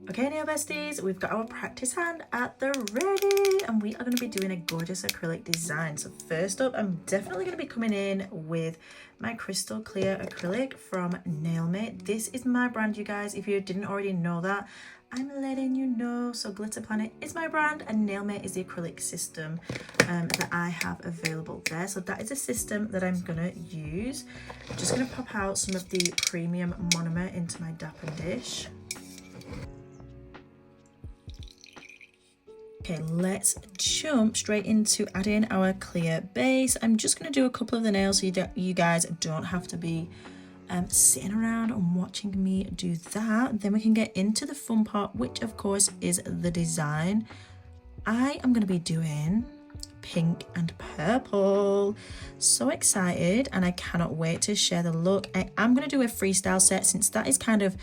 Okay, nail besties, we've got our practice hand at the ready and we are going to be doing a gorgeous acrylic design. So first up, I'm definitely going to be coming in with my crystal clear acrylic from Nailmate. This is my brand, you guys. If you didn't already know that, I'm letting you know. So Glitter Planet is my brand and Nailmate is the acrylic system that I have available there. So that is a system that I'm gonna use. I'm just gonna pop out some of the premium monomer into my dapper dish. Okay, let's jump straight into adding our clear base. I'm just going to do a couple of the nails so you guys don't have to be sitting around and watching me do that. Then we can get into the fun part, which of course is the design. I am going to be doing pink and purple. So excited, and I cannot wait to share the look. I am going to do a freestyle set since that is kind of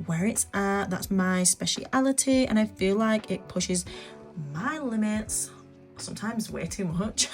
where it's at. That's my speciality, and I feel like it pushes my limits sometimes way too much.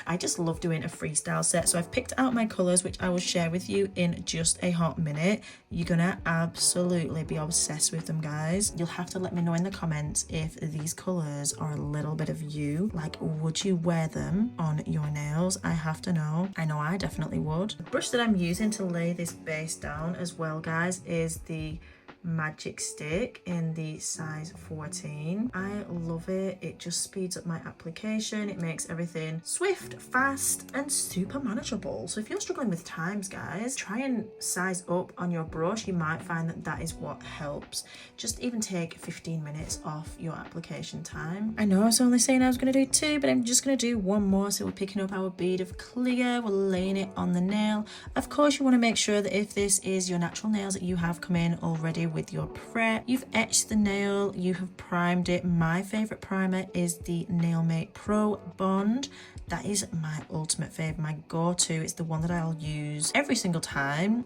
I just love doing a freestyle set. So I've picked out my colors, which I will share with you in just a hot minute. You're gonna absolutely be obsessed with them, guys. You'll have to let me know in the comments if these colors are a little bit of you. Like, would you wear them on your nails? I have to know. I know I definitely would. The brush that I'm using to lay this base down as well, guys, is the Magic Stick in the size 14. I love it. It just speeds up my application. It makes everything swift, fast, and super manageable. So if you're struggling with times, guys, try and size up on your brush. You might find that that is what helps. Just even take 15 minutes off your application time. I know I was only saying I was going to do 2, but I'm just going to do 1 more. So we're picking up our bead of clear, we're laying it on the nail. Of course, you want to make sure that if this is your natural nails that you have come in already with your prep, you've etched the nail, you have primed it. My favorite primer is the Nailmate Pro Bond. That is my ultimate favorite, my go-to. It's the one that I'll use every single time.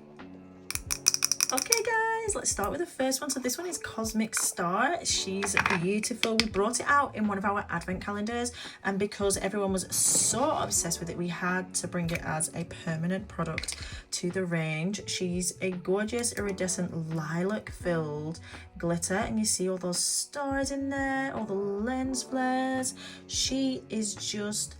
Okay guys, let's start with the first one. So this one is Cosmic Star. She's beautiful. We brought it out in one of our advent calendars, and because everyone was so obsessed with it, we had to bring it as a permanent product to the range. She's a gorgeous iridescent lilac filled glitter, and you see all those stars in there, all the lens flares. She is just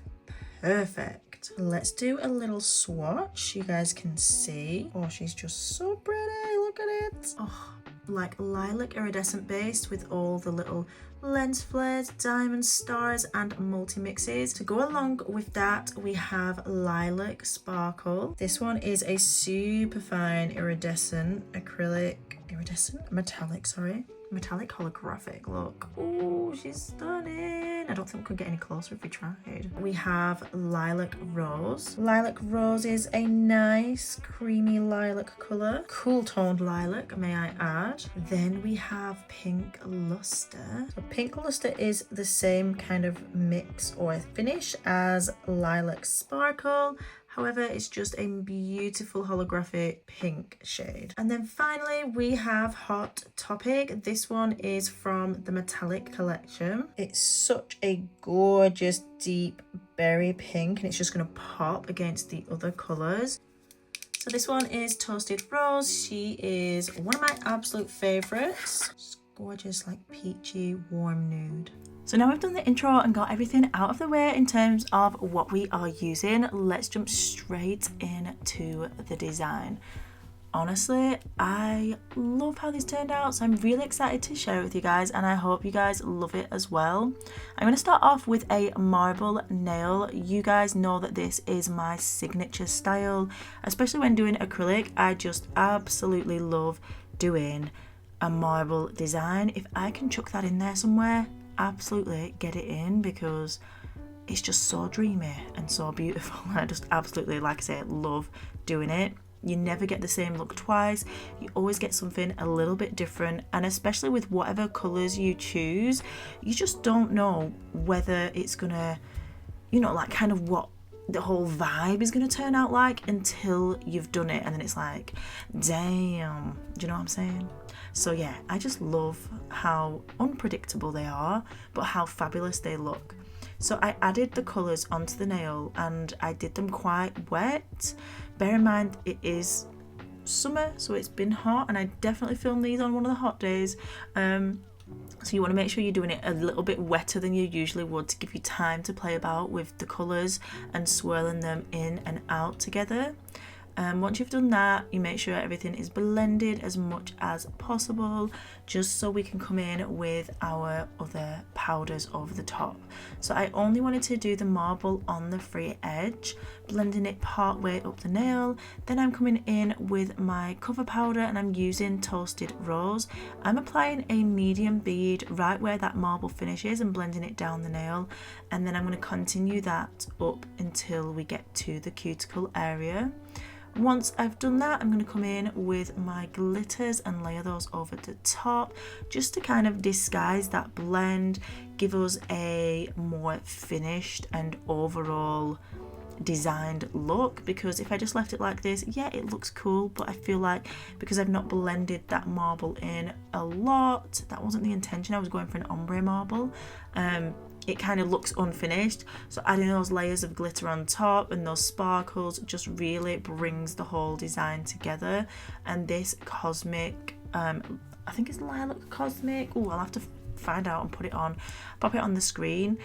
perfect. Let's do a little swatch. You guys can see. Oh, she's just so pretty. Look at it. Oh, like lilac iridescent base with all the little lens flares, diamond stars, and multi-mixes. To go along with that, we have Lilac Sparkle. This one is a super fine iridescent acrylic, metallic holographic look. Oh, she's stunning. I don't think we could get any closer if we tried. We have Lilac Rose. Lilac Rose is a nice creamy lilac color, cool toned lilac, may I add. Then we have Pink Luster. So Pink Luster is the same kind of mix or finish as Lilac Sparkle. However, it's just a beautiful holographic pink shade. And then finally, we have Hot Topic. This one is from the Metallic collection. It's such a gorgeous deep berry pink, and it's just gonna pop against the other colors. So this one is Toasted Rose. She is one of my absolute favorites. Just gorgeous, like peachy, warm nude. So now we've done the intro and got everything out of the way in terms of what we are using, let's jump straight into the design. Honestly, I love how this turned out, so I'm really excited to share it with you guys, and I hope you guys love it as well. I'm going to start off with a marble nail. You guys know that this is my signature style, especially when doing acrylic. I just absolutely love doing a marble design. If I can chuck that in there somewhere, absolutely get it in, because it's just so dreamy and so beautiful. I just absolutely, like I say, love doing it. You never get the same look twice. You always get something a little bit different, and especially with whatever colors you choose, you just don't know whether it's gonna, you know, like kind of what the whole vibe is gonna turn out like until you've done it, and then it's like, damn, do you know what I'm saying? So yeah, I just love how unpredictable they are, but how fabulous they look. So I added the colours onto the nail and I did them quite wet. Bear in mind it is summer, so it's been hot, and I definitely filmed these on one of the hot days. So you want to make sure you're doing it a little bit wetter than you usually would to give you time to play about with the colours and swirling them in and out together. Once you've done that, you make sure everything is blended as much as possible, just so we can come in with our other powders over the top. So I only wanted to do the marble on the free edge, blending it part way up the nail. Then I'm coming in with my cover powder and I'm using Toasted Rose. I'm applying a medium bead right where that marble finishes and blending it down the nail. And then I'm going to continue that up until we get to the cuticle area. Once I've done that, I'm going to come in with my glitters and layer those over the top just to kind of disguise that blend, give us a more finished and overall designed look. Because if I just left it like this, yeah, it looks cool, but I feel like because I've not blended that marble in a lot, that wasn't the intention. I was going for an ombre marble. It kind of looks unfinished, so adding those layers of glitter on top and those sparkles just really brings the whole design together. And this cosmic, I think it's lilac cosmic, oh, I'll have to find out and put it on, pop it on the screen.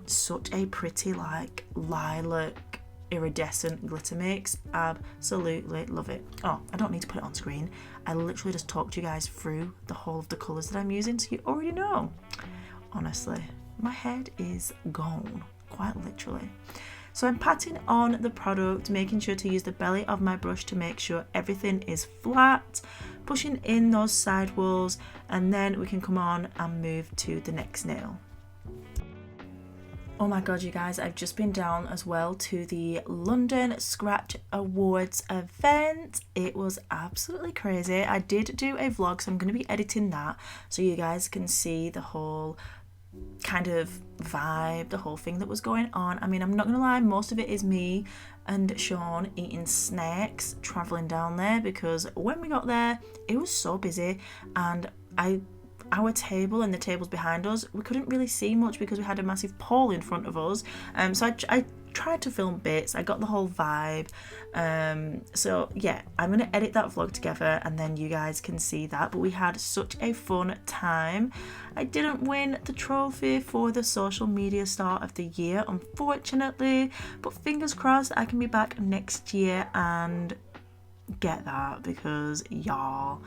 Such a pretty like lilac iridescent glitter mix, absolutely love it. Oh, I don't need to put it on screen, I literally just talked you guys through the whole of the colours that I'm using, so you already know. Honestly, my head is gone, quite literally. So I'm patting on the product, making sure to use the belly of my brush to make sure everything is flat, pushing in those side walls, and then we can come on and move to the next nail. Oh my god, you guys, I've just been down as well to the London Scratch Awards event. It was absolutely crazy. I did do a vlog, so I'm going to be editing that so you guys can see the whole kind of vibe, the whole thing that was going on. I mean, I'm not gonna lie, most of it is me and Sean eating snacks traveling down there, because when we got there it was so busy, and our table and the tables behind us, we couldn't really see much because we had a massive pole in front of us. So I tried to film bits, I got the whole vibe. So yeah, I'm gonna edit that vlog together and then you guys can see that. But we had such a fun time. I didn't win the trophy for the social media star of the year, unfortunately, but fingers crossed I can be back next year and get that, because y'all,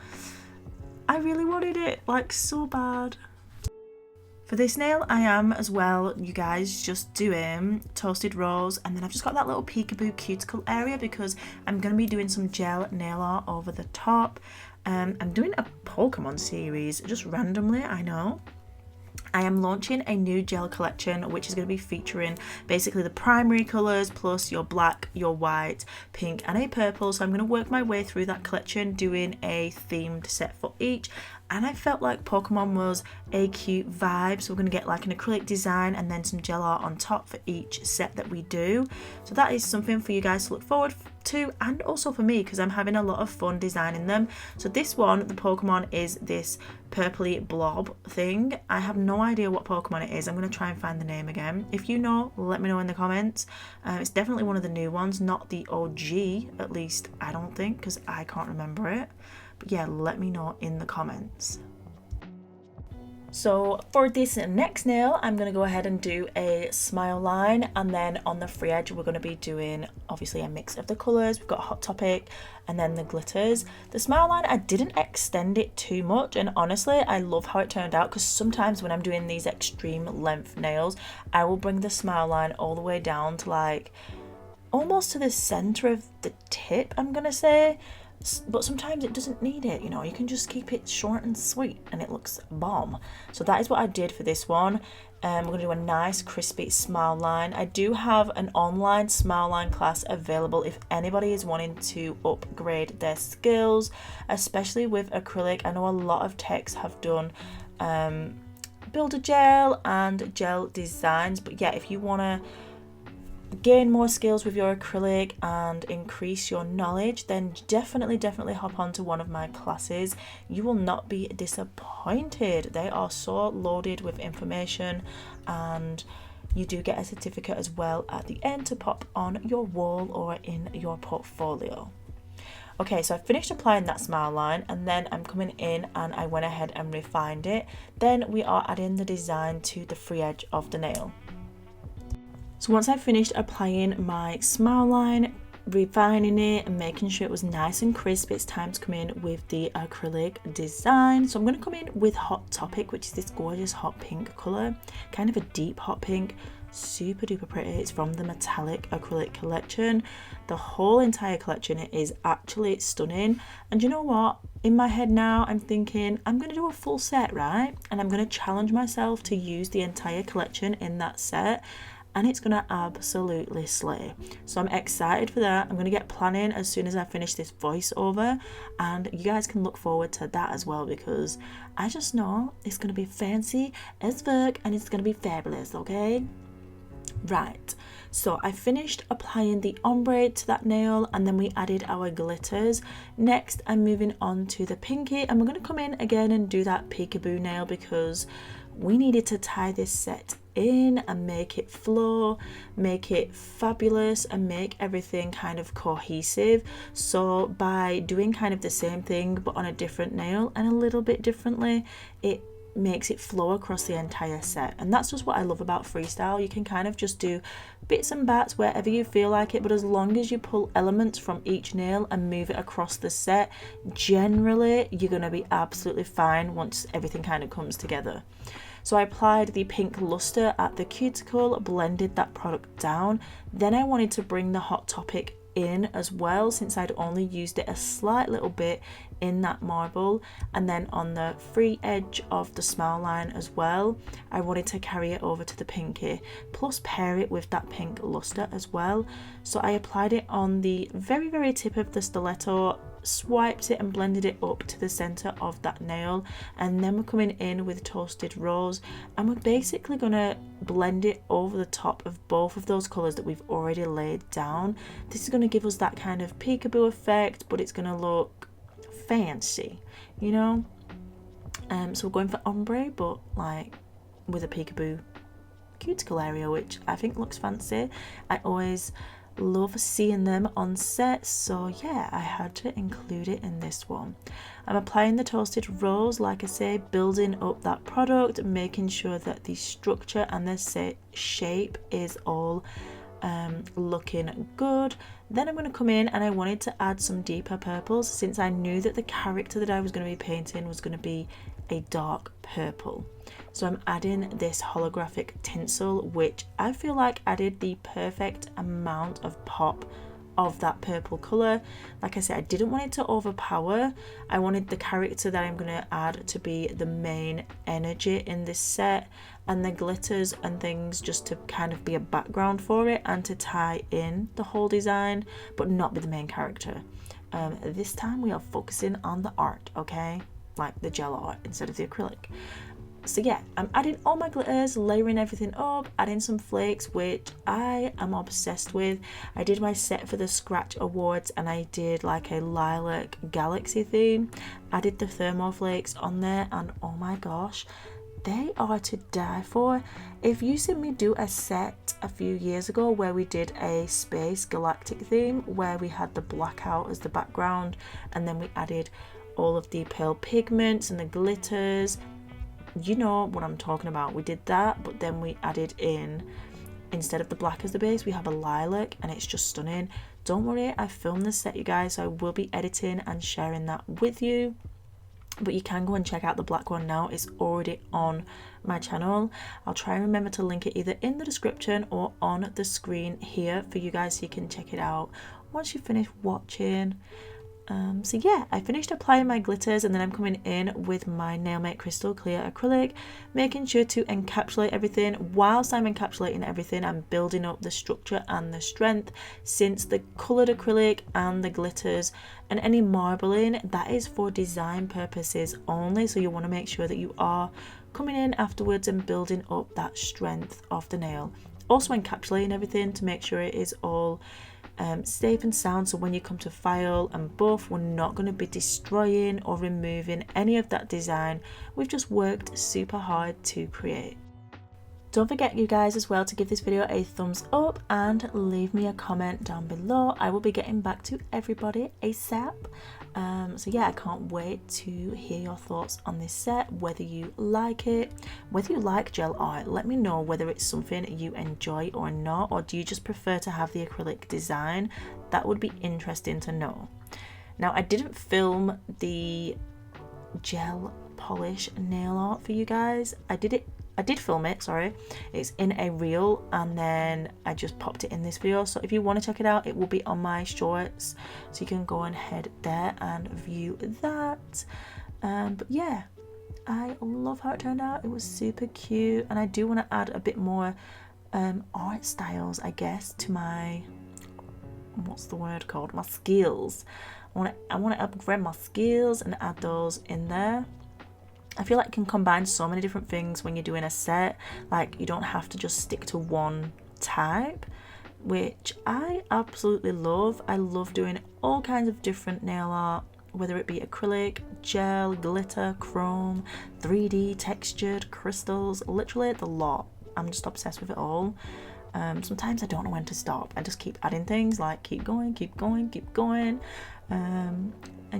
I really wanted it, like, so bad. For this nail, I am as well, you guys, just doing Toasted Rose, and then I've just got that little peekaboo cuticle area because I'm going to be doing some gel nail art over the top. I'm doing a Pokémon series, just randomly, I know. I am launching a new gel collection which is going to be featuring basically the primary colours plus your black, your white, pink and a purple. So I'm going to work my way through that collection doing a themed set for each. And I felt like Pokemon was a cute vibe, so we're going to get like an acrylic design and then some gel art on top for each set that we do. So that is something for you guys to look forward to, and also for me, because I'm having a lot of fun designing them. So this one, the Pokemon, is this purpley blob thing. I have no idea what Pokemon it is. I'm going to try and find the name again. If you know, let me know in the comments. It's definitely one of the new ones, not the OG, at least I don't think, because I can't remember it. But yeah, let me know in the comments. So for this next nail, I'm going to go ahead and do a smile line, and then on the free edge we're going to be doing obviously a mix of the colours. We've got Hot Topic and then the glitters. The smile line, I didn't extend it too much, and honestly I love how it turned out, because sometimes when I'm doing these extreme length nails I will bring the smile line all the way down to like almost to the centre of the tip, I'm going to say. But sometimes it doesn't need it, you know, you can just keep it short and sweet and it looks bomb. So that is what I did for this one. We're going to do a nice crispy smile line. I do have an online smile line class available if anybody is wanting to upgrade their skills, especially with acrylic. I know a lot of techs have done builder gel and gel designs, but yeah, if you want to gain more skills with your acrylic and increase your knowledge, then definitely hop onto one of my classes. You will not be disappointed. They are so loaded with information, and you do get a certificate as well at the end to pop on your wall or in your portfolio. Okay, so I finished applying that smile line, and then I'm coming in and I went ahead and refined it. Then we are adding the design to the free edge of the nail. So once I finished applying my smile line, refining it and making sure it was nice and crisp, it's time to come in with the acrylic design. So I'm going to come in with Hot Topic, which is this gorgeous hot pink colour, kind of a deep hot pink, super duper pretty. It's from the metallic acrylic collection. The whole entire collection is actually stunning. And you know what, in my head now I'm thinking I'm going to do a full set, right? And I'm going to challenge myself to use the entire collection in that set, and it's gonna absolutely slay. So I'm excited for that. I'm gonna get planning as soon as I finish this voiceover, and you guys can look forward to that as well, because I just know it's gonna be fancy as fuck and it's gonna be fabulous. Okay, right, so I finished applying the ombre to that nail, and then we added our glitters. Next I'm moving on to the pinky, and we're going to come in again and do that peekaboo nail, because we needed to tie this set in and make it flow, make it fabulous, and make everything kind of cohesive. So by doing kind of the same thing but on a different nail and a little bit differently, it makes it flow across the entire set. And that's just what I love about freestyle. You can kind of just do bits and bats wherever you feel like it, but as long as you pull elements from each nail and move it across the set, generally you're going to be absolutely fine once everything kind of comes together. So I applied the pink luster at the cuticle, blended that product down. Then I wanted to bring the Hot Topic in as well, since I'd only used it a slight little bit in that marble, and then on the free edge of the smile line as well, I wanted to carry it over to the pinky, plus pair it with that pink luster as well. So I applied it on the very tip of the stiletto, swiped it and blended it up to the center of that nail, and then we're coming in with Toasted Rose, and we're basically gonna blend it over the top of both of those colors that we've already laid down. This is going to give us that kind of peekaboo effect, but it's going to look fancy, you know. So we're going for ombre, but like with a peekaboo cuticle area, which I think looks fancy. I always love seeing them on set, so yeah, I had to include it in this one. I'm applying the Toasted Rose, like I say, building up that product, making sure that the structure and the shape is all looking good. Then I'm going to come in, and I wanted to add some deeper purples, since I knew that the character that I was going to be painting was going to be a dark purple. So I'm adding this holographic tinsel, which I feel like added the perfect amount of pop of that purple color. Like I said, I didn't want it to overpower. I wanted the character that I'm going to add to be the main energy in this set, and the glitters and things just to kind of be a background for it and to tie in the whole design, but not be the main character. This time we are focusing on the art, okay, like the gel art instead of the acrylic. So yeah, I'm adding all my glitters, layering everything up, adding some flakes, which I am obsessed with. I did my set for the Scratch Awards, and I did like a lilac galaxy theme. Added the thermo flakes on there, and oh my gosh, they are to die for. If you see me do a set a few years ago where we did a space galactic theme, where we had the blackout as the background, and then we added all of the pearl pigments and the glitters, you know what I'm talking about. We did that, but then we added in, instead of the black as the base, we have a lilac, and it's just stunning. Don't worry, I filmed this set, you guys, so I will be editing and sharing that with you, but you can go and check out the black one now. It's already on my channel. I'll try and remember to link it either in the description or on the screen here for you guys, so you can check it out once you finish watching. So yeah, I finished applying my glitters, and then I'm coming in with my Nailmate Crystal Clear Acrylic, making sure to encapsulate everything. Whilst I'm encapsulating everything, I'm building up the structure and the strength, since the coloured acrylic and the glitters and any marbling, that is for design purposes only. So you want to make sure that you are coming in afterwards and building up that strength of the nail. Also encapsulating everything to make sure it is all safe and sound, so when you come to file and buff, we're not going to be destroying or removing any of that design we've just worked super hard to create. Don't forget, you guys, as well, to give this video a thumbs up and leave me a comment down below. I will be getting back to everybody ASAP. So yeah, I can't wait to hear your thoughts on this set, whether you like it, whether you like gel art. Let me know whether it's something you enjoy or not, or do you just prefer to have the acrylic design? That would be interesting to know. Now, I didn't film the gel polish nail art for you guys. I did film it, sorry. It's in a reel, and then I just popped it in this video. So if you want to check it out, it will be on my shorts, so you can go and head there and view that. But yeah, I love how it turned out. It was super cute, and I do want to add a bit more art styles, I guess, to my, what's the word called, my skills. I want to upgrade my skills and add those in there. I feel like you can combine so many different things when you're doing a set. Like, you don't have to just stick to one type, which I absolutely love. I love doing all kinds of different nail art, whether it be acrylic, gel, glitter, chrome, 3D, textured, crystals, literally the lot. I'm just obsessed with it all. Sometimes I don't know when to stop. I just keep adding things, like keep going, keep going, keep going. And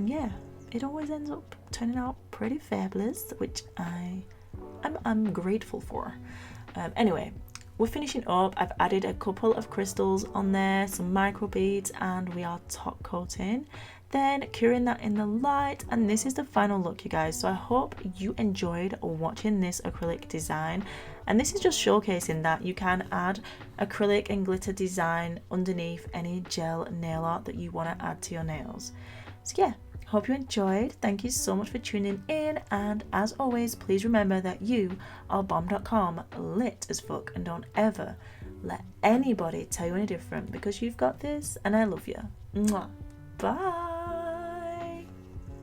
yeah, it always ends up turning out pretty fabulous, which I'm grateful for. Anyway, we're finishing up. I've added a couple of crystals on there, some micro beads, and we are top coating, then curing that in the light, and this is the final look, you guys. So I hope you enjoyed watching this acrylic design, and this is just showcasing that you can add acrylic and glitter design underneath any gel nail art that you want to add to your nails. So yeah, hope you enjoyed. Thank you so much for tuning in, and as always, please remember that you are bomb.com, lit as fuck, and don't ever let anybody tell you any different, because you've got this, and I love you. Mwah. Bye.